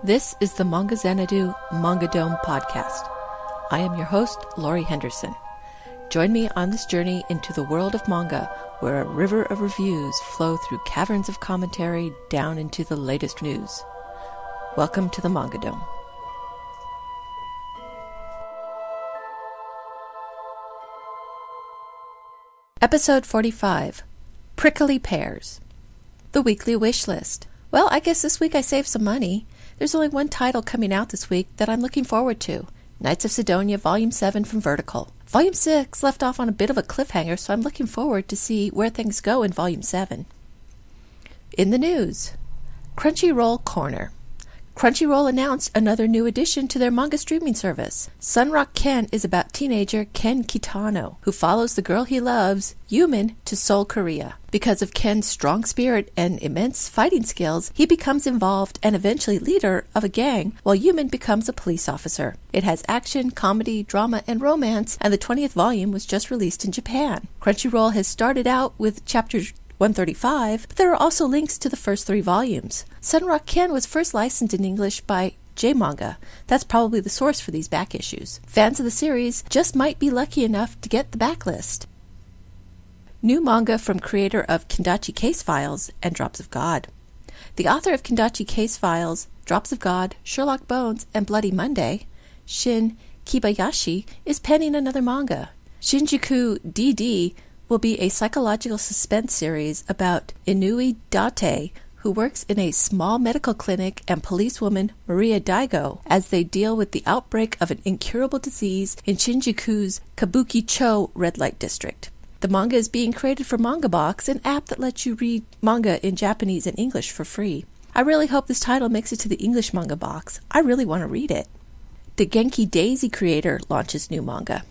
This is the Manga Xanadu Manga Dome podcast. I am your host, Laurie Henderson. Join me on this journey into the world of manga, where a river of reviews flow through caverns of commentary down into the latest news. Welcome to the Manga Dome. Episode 45, Prickly Pears. The weekly wish list. Well, I guess this week I saved some money. There's only one title coming out this week that I'm looking forward to. Knights of Sidonia Volume 7 from Vertical. Volume 6 left off on a bit of a cliffhanger, so I'm looking forward to see where things go in Volume 7. In the news, Crunchyroll Corner. Crunchyroll announced another new addition to their manga streaming service. Sunrock Ken is about teenager Ken Kitano, who follows the girl he loves, Yumin, to Seoul, Korea. Because of Ken's strong spirit and immense fighting skills, he becomes involved and eventually leader of a gang, while Yumin becomes a police officer. It has action, comedy, drama, and romance, and the 20th volume was just released in Japan. Crunchyroll has started out with chapters 135, but there are also links to the first 3 volumes. Sunrock Ken was first licensed in English by J-Manga. That's probably the source for these back issues. Fans of the series just might be lucky enough to get the backlist. New manga from creator of Kendachi Case Files and Drops of God. The author of Kendachi Case Files, Drops of God, Sherlock Bones, and Bloody Monday, Shin Kibayashi, is penning another manga. Shinjuku DD will be a psychological suspense series about Inui Date, who works in a small medical clinic, and policewoman Maria Daigo as they deal with the outbreak of an incurable disease in Shinjuku's Kabuki-cho red light district. The manga is being created for MangaBox, an app that lets you read manga in Japanese and English for free. I really hope this title makes it to the English manga box. I really want to read it. The Genki Daisy creator launches new manga.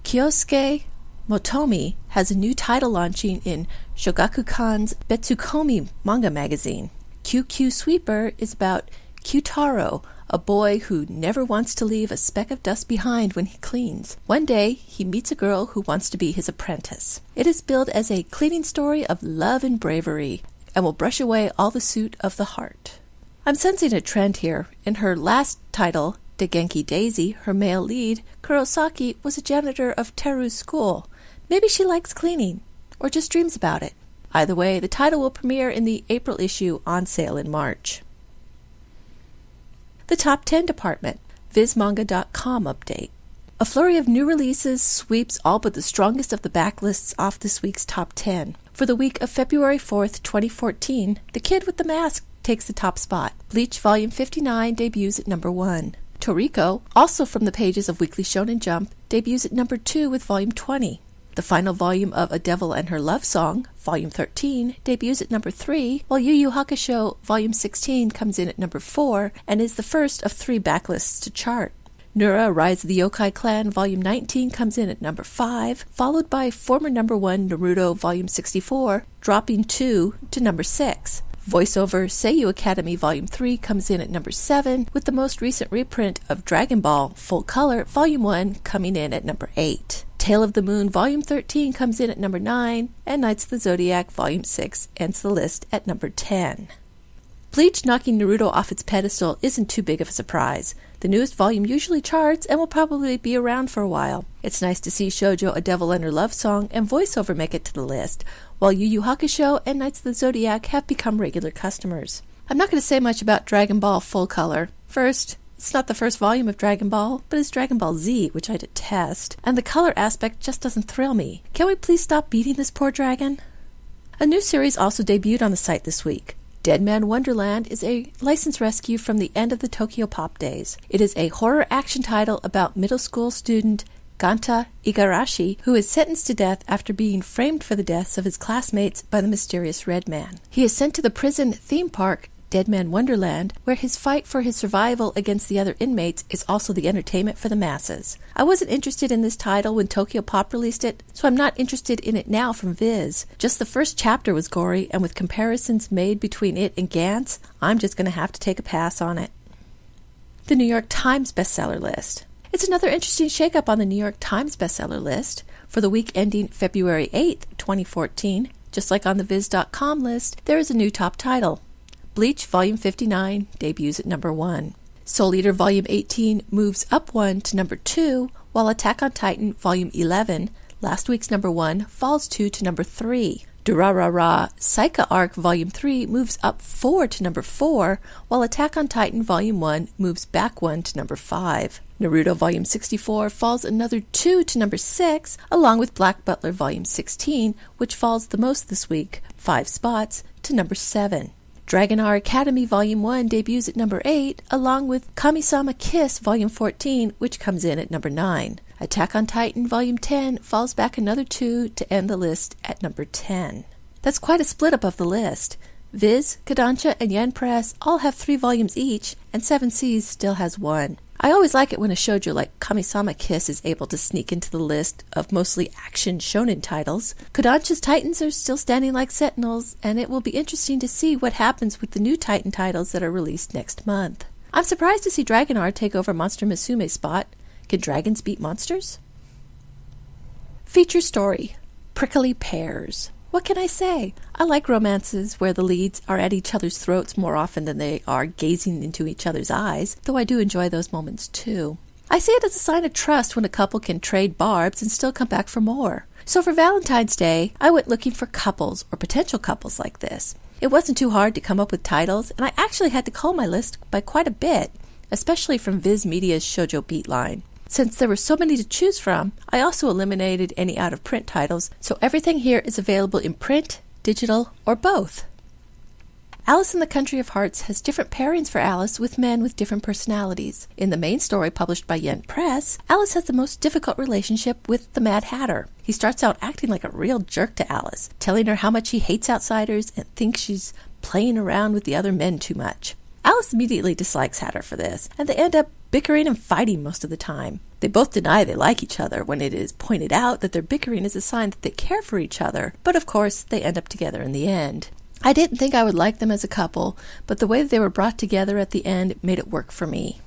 Kyosuke Motomi has a new title launching in Shogakukan's Betsukomi manga magazine. QQ Sweeper is about Kyutaro, a boy who never wants to leave a speck of dust behind when he cleans. One day, he meets a girl who wants to be his apprentice. It is billed as a cleaning story of love and bravery, and will brush away all the soot of the heart. I'm sensing a trend here. In her last title, De Genki Daisy, her male lead, Kurosaki, was a janitor of Teru's school. Maybe she likes cleaning, or just dreams about it. Either way, the title will premiere in the April issue, on sale in March. The Top 10 Department, VizManga.com update. A flurry of new releases sweeps all but the strongest of the backlists off this week's Top 10. For the week of February 4th, 2014, The Kid with the Mask takes the top spot. Bleach Volume 59 debuts at number 1. Toriko, also from the pages of Weekly Shonen Jump, debuts at number 2 with Volume 20. The final volume of A Devil and Her Love Song, Volume 13, debuts at number 3, while Yu Yu Hakusho Volume 16 comes in at number 4 and is the first of 3 backlists to chart. Nura Rise of the Yokai Clan Volume 19 comes in at number 5, followed by former number 1 Naruto Volume 64, dropping 2 to number 6. Voiceover Seiyu Academy Volume 3 comes in at number 7, with the most recent reprint of Dragon Ball Full Color Volume 1 coming in at number 8. Tale of the Moon Volume 13 comes in at number 9, and Knights of the Zodiac Volume 6 ends the list at number 10. Bleach knocking Naruto off its pedestal isn't too big of a surprise. The newest volume usually charts and will probably be around for a while. It's nice to see Shoujo A Devil and Her Love Song and Voiceover make it to the list, while Yu Yu Hakusho and Knights of the Zodiac have become regular customers. I'm not going to say much about Dragon Ball Full Color. First, it's not the first volume of Dragon Ball, but it's Dragon Ball Z, which I detest, and the color aspect just doesn't thrill me. Can we please stop beating this poor dragon? A new series also debuted on the site this week. Dead Man Wonderland is a license rescue from the end of the Tokyo Pop days. It is a horror action title about middle school student Ganta Igarashi, who is sentenced to death after being framed for the deaths of his classmates by the mysterious Red Man. He is sent to the prison theme park Dead Man Wonderland, where his fight for his survival against the other inmates is also the entertainment for the masses. I wasn't interested in this title when Tokyo Pop released it, so I'm not interested in it now from Viz. Just the first chapter was gory, and with comparisons made between it and Gantz, I'm just going to have to take a pass on it. The New York Times bestseller list. It's another interesting shakeup on the New York Times bestseller list. For the week ending February 8th, 2014, just like on the Viz.com list, there is a new top title. Bleach Volume 59 debuts at number 1. Soul Eater Volume 18 moves up 1 to number 2, while Attack on Titan Volume 11, last week's number 1, falls 2 to number 3. Durarara Psycha Arc Volume 3 moves up 4 to number 4, while Attack on Titan Volume 1 moves back 1 to number 5. Naruto Volume 64 falls another 2 to number 6, along with Black Butler Volume 16, which falls the most this week, 5 spots, to number 7. Dragon R Academy Volume 1 debuts at number 8, along with Kami-sama Kiss Volume 14, which comes in at number 9. Attack on Titan Volume 10 falls back another 2 to end the list at number 10. That's quite a split up of the list. Viz, Kodansha, and Yen Press all have 3 volumes each, and 7 Seas still has 1. I always like it when a shoujo like Kami-sama Kiss is able to sneak into the list of mostly action shonen titles. Kodansha's Titans are still standing like sentinels, and it will be interesting to see what happens with the new Titan titles that are released next month. I'm surprised to see Dragon R take over Monster Musume's spot. Can dragons beat monsters? Feature story: Prickly Pears. What can I say? I like romances where the leads are at each other's throats more often than they are gazing into each other's eyes, though I do enjoy those moments too. I see it as a sign of trust when a couple can trade barbs and still come back for more. So for Valentine's Day, I went looking for couples or potential couples like this. It wasn't too hard to come up with titles, and I actually had to cull my list by quite a bit, especially from Viz Media's Shoujo Beat line. Since there were so many to choose from, I also eliminated any out-of-print titles, so everything here is available in print, digital, or both. Alice in the Country of Hearts has different pairings for Alice with men with different personalities. In the main story published by Yen Press, Alice has the most difficult relationship with the Mad Hatter. He starts out acting like a real jerk to Alice, telling her how much he hates outsiders and thinks she's playing around with the other men too much. Alice immediately dislikes Hatter for this, and they end up bickering and fighting most of the time. They both deny they like each other when it is pointed out that their bickering is a sign that they care for each other, but of course they end up together in the end. I didn't think I would like them as a couple, but the way they were brought together at the end made it work for me.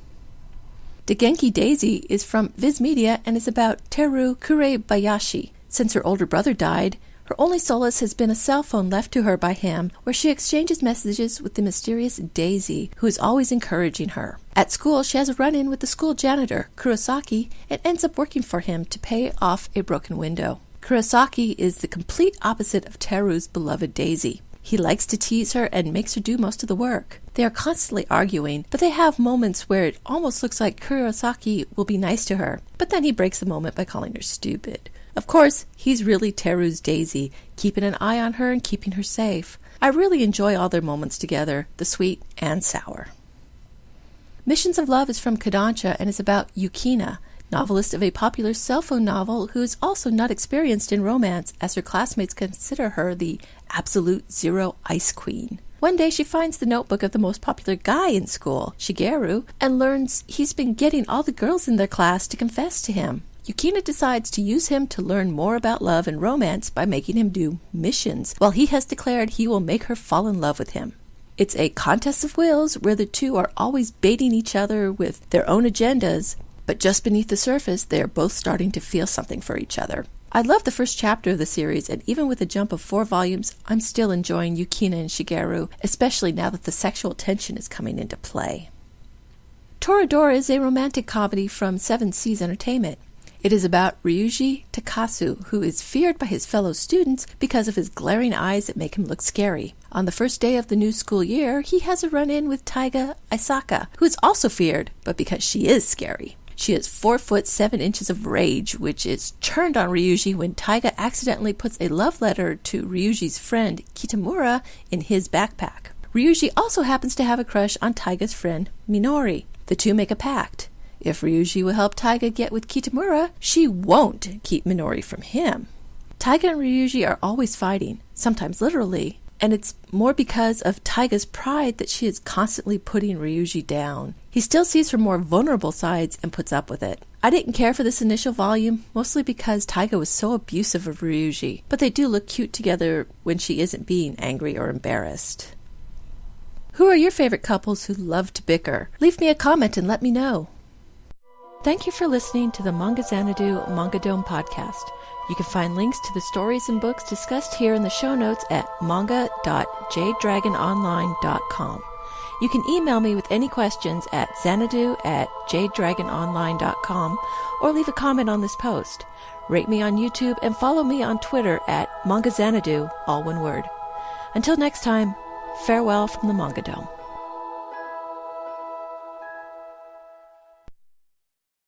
Degenki Daisy is from Viz Media and is about Teru Kurebayashi. Since her older brother died, her only solace has been a cell phone left to her by him, where she exchanges messages with the mysterious Daisy, who is always encouraging her. At school, she has a run-in with the school janitor, Kurosaki, and ends up working for him to pay off a broken window. Kurosaki is the complete opposite of Teru's beloved Daisy. He likes to tease her and makes her do most of the work. They are constantly arguing, but they have moments where it almost looks like Kurosaki will be nice to her, but then he breaks the moment by calling her stupid. Of course, he's really Teru's Daisy, keeping an eye on her and keeping her safe. I really enjoy all their moments together, the sweet and sour. Missions of Love is from Kodansha and is about Yukina, novelist of a popular cell phone novel who is also not experienced in romance, as her classmates consider her the absolute zero ice queen. One day she finds the notebook of the most popular guy in school, Shigeru, and learns he's been getting all the girls in their class to confess to him. Yukina decides to use him to learn more about love and romance by making him do missions, while he has declared he will make her fall in love with him. It's a contest of wills where the two are always baiting each other with their own agendas, but just beneath the surface they are both starting to feel something for each other. I love the first chapter of the series, and even with a jump of 4 volumes, I'm still enjoying Yukina and Shigeru, especially now that the sexual tension is coming into play. Toradora is a romantic comedy from 7 Seas Entertainment. It is about Ryuji Takasu, who is feared by his fellow students because of his glaring eyes that make him look scary. On the first day of the new school year, he has a run-in with Taiga Isaka, who is also feared, but because she is scary. She has 4 foot 7 inches of rage, which is turned on Ryuji when Taiga accidentally puts a love letter to Ryuji's friend Kitamura in his backpack. Ryuji also happens to have a crush on Taiga's friend Minori. The two make a pact. If Ryuji will help Taiga get with Kitamura, she won't keep Minori from him. Taiga and Ryuji are always fighting, sometimes literally, and it's more because of Taiga's pride that she is constantly putting Ryuji down. He still sees her more vulnerable sides and puts up with it. I didn't care for this initial volume, mostly because Taiga was so abusive of Ryuji, but they do look cute together when she isn't being angry or embarrassed. Who are your favorite couples who love to bicker? Leave me a comment and let me know. Thank you for listening to the Manga Xanadu Manga Dome podcast. You can find links to the stories and books discussed here in the show notes at manga.jadedragononline.com. You can email me with any questions at xanadu@jadedragononline.com or leave a comment on this post. Rate me on YouTube and follow me on Twitter at Manga Xanadu, all one word. Until next time, farewell from the Manga Dome.